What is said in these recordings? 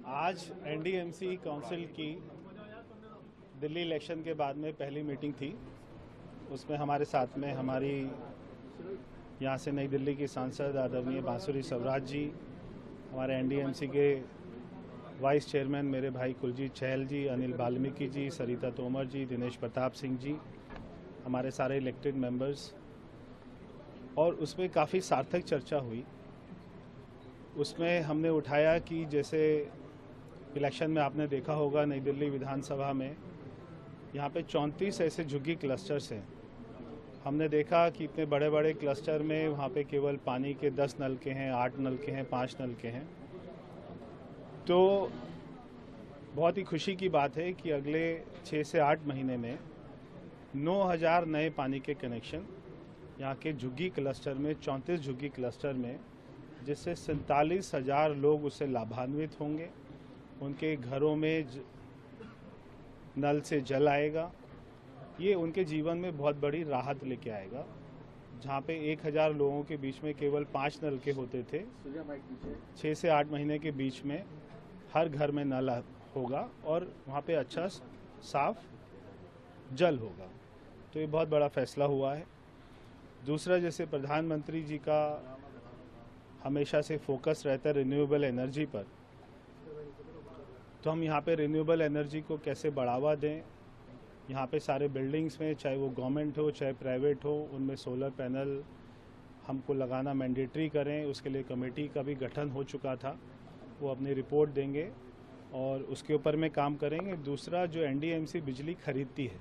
आज NDMC council की Delhi election के बाद में पहली मीटिंग थी। उसमें हमारे साथ में हमारी यहाँ से नई दिल्ली की सांसद आदरणीय बांसुरी स्वराज जी, हमारे एनडीएमसी के वाइस चेयरमैन मेरे भाई कुलजीत चहल जी, अनिल वाल्मीकि जी, सरिता तोमर जी, दिनेश प्रताप सिंह जी, हमारे सारे इलेक्टेड मेंबर्स, और उसमें काफ़ी सार्थक चर्चा हुई। उसमें हमने उठाया कि जैसे इलेक्शन में आपने देखा होगा नई दिल्ली विधानसभा में यहाँ पे 34 ऐसे झुग्गी क्लस्टर्स हैं। हमने देखा कि इतने बड़े बड़े क्लस्टर में वहाँ पे केवल पानी के 10 नलके हैं, 8 नलके हैं, 5 नलके हैं। तो बहुत ही खुशी की बात है कि अगले 6 से 8 महीने में 9000 नए पानी के कनेक्शन यहाँ के झुग्गी क्लस्टर में, 34 झुग्गी क्लस्टर में, जिससे 47,000 लोग उससे लाभान्वित होंगे। उनके घरों में नल से जल आएगा। ये उनके जीवन में बहुत बड़ी राहत लेके आएगा। जहाँ पे 1000 लोगों के बीच में केवल 5 नलके होते थे, 6 से 8 महीने के बीच में हर घर में नल होगा और वहाँ पे अच्छा साफ जल होगा। तो ये बहुत बड़ा फैसला हुआ है। दूसरा, जैसे प्रधानमंत्री जी का हमेशा से फोकस रहता है रिन्यूएबल एनर्जी पर, तो हम यहाँ पे रिन्यूएबल एनर्जी को कैसे बढ़ावा दें। यहाँ पे सारे बिल्डिंग्स में, चाहे वो गवर्नमेंट हो चाहे प्राइवेट हो, उनमें सोलर पैनल हमको लगाना मैंडेटरी करें। उसके लिए कमेटी का भी गठन हो चुका था, वो अपनी रिपोर्ट देंगे और उसके ऊपर में काम करेंगे। दूसरा, जो एनडीएमसी बिजली खरीदती है,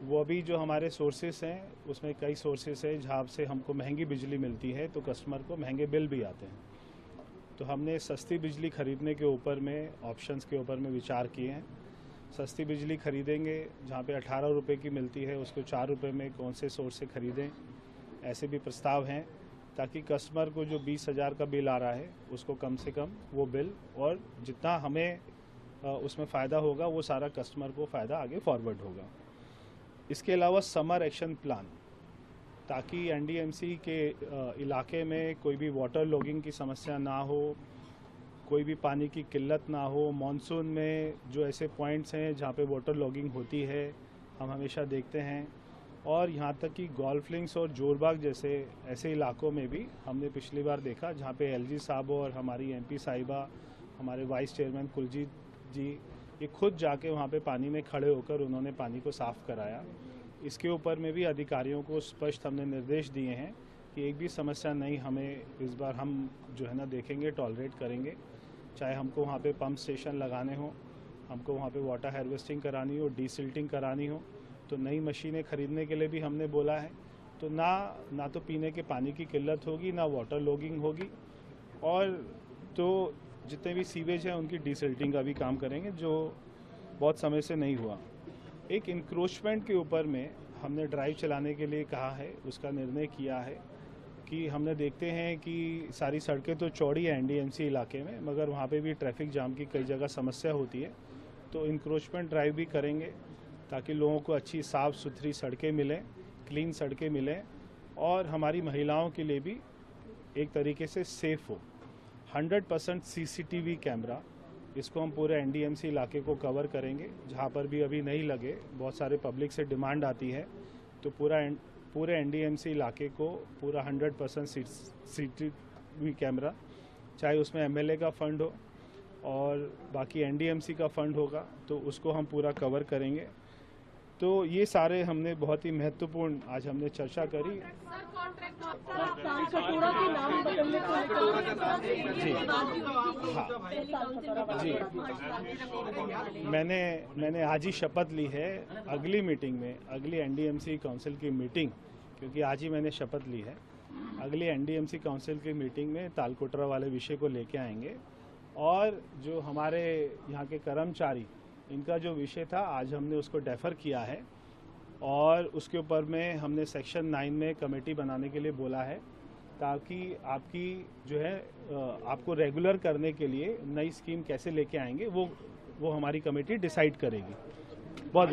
वो अभी जो हमारे सोर्सेस हैं उसमें कई सोर्सेस हैं जहाँ से हमको महंगी बिजली मिलती है, तो कस्टमर को महंगे बिल भी आते हैं। तो हमने सस्ती बिजली खरीदने के ऊपर में, ऑप्शंस के ऊपर में विचार किए हैं। सस्ती बिजली खरीदेंगे, जहाँ पे 18 रुपये की मिलती है उसको 4 रुपये में कौन से सोर्स से खरीदें, ऐसे भी प्रस्ताव हैं, ताकि कस्टमर को जो 20,000 का बिल आ रहा है उसको कम से कम वो बिल, और जितना हमें उसमें फ़ायदा होगा वो सारा कस्टमर को फ़ायदा आगे फॉरवर्ड होगा। इसके अलावा समर एक्शन प्लान, ताकि एनडीएमसी के इलाके में कोई भी वाटर लॉगिंग की समस्या ना हो, कोई भी पानी की किल्लत ना हो। मॉनसून में जो ऐसे पॉइंट्स हैं जहाँ पे वाटर लॉगिंग होती है, हम हमेशा देखते हैं। और यहाँ तक कि गोल्फ लिंक्स और जोरबाग जैसे ऐसे इलाकों में भी हमने पिछली बार देखा, जहाँ पे एलजी साहब और हमारी एमपी साहिबा, हमारे वाइस चेयरमैन कुलजीत जी, ये खुद जाके वहाँ पे पानी में खड़े होकर उन्होंने पानी को साफ़ कराया। इसके ऊपर में भी अधिकारियों को स्पष्ट हमने निर्देश दिए हैं कि एक भी समस्या नहीं हमें इस बार हम जो है ना देखेंगे, टॉलरेट करेंगे। चाहे हमको वहाँ पे पंप स्टेशन लगाने हो, हमको वहाँ पे वाटर हार्वेस्टिंग करानी हो, डीसिल्टिंग करानी हो, तो नई मशीनें खरीदने के लिए भी हमने बोला है। तो ना तो पीने के पानी की किल्लत होगी, ना वाटर लॉगिंग होगी, और तो जितने भी सीवेज हैं उनकी डीसिल्टिंग का भी काम करेंगे, जो बहुत समय से नहीं हुआ। एक इंक्रोचमेंट के ऊपर में हमने ड्राइव चलाने के लिए कहा है, उसका निर्णय किया है कि हमने देखते हैं कि सारी सड़कें तो चौड़ी हैं एनडीएमसी इलाके में, मगर वहाँ पे भी ट्रैफिक जाम की कई जगह समस्या होती है। तो इंक्रोचमेंट ड्राइव भी करेंगे ताकि लोगों को अच्छी साफ़ सुथरी सड़कें मिलें, क्लीन सड़कें मिलें, और हमारी महिलाओं के लिए भी एक तरीके से सेफ़ हो। 100% सीसीटीवी कैमरा, इसको हम पूरे एनडीएमसी इलाके को कवर करेंगे। जहाँ पर भी अभी नहीं लगे, बहुत सारे पब्लिक से डिमांड आती है, तो पूरे एनडीएमसी इलाके को पूरा 100% सीसीटीवी कैमरा, चाहे उसमें एमएलए का फंड हो और बाकी एनडीएमसी का फंड होगा, तो उसको हम पूरा कवर करेंगे। तो ये सारे हमने बहुत ही महत्वपूर्ण आज हमने चर्चा करी। जी हाँ जी, मैंने आज ही शपथ ली है। अगली मीटिंग में, अगली एनडीएमसी काउंसिल की मीटिंग, क्योंकि आज ही मैंने शपथ ली है, अगली एनडीएमसी काउंसिल की मीटिंग में तालकोटरा वाले विषय को लेके आएंगे। और जो हमारे यहाँ के कर्मचारी, इनका जो विषय था, आज हमने उसको डेफर किया है और उसके ऊपर में हमने सेक्शन 9 में कमेटी बनाने के लिए बोला है, ताकि आपकी जो है आपको रेगुलर करने के लिए नई स्कीम कैसे लेके आएंगे वो हमारी कमेटी डिसाइड करेगी। बहुत बहुत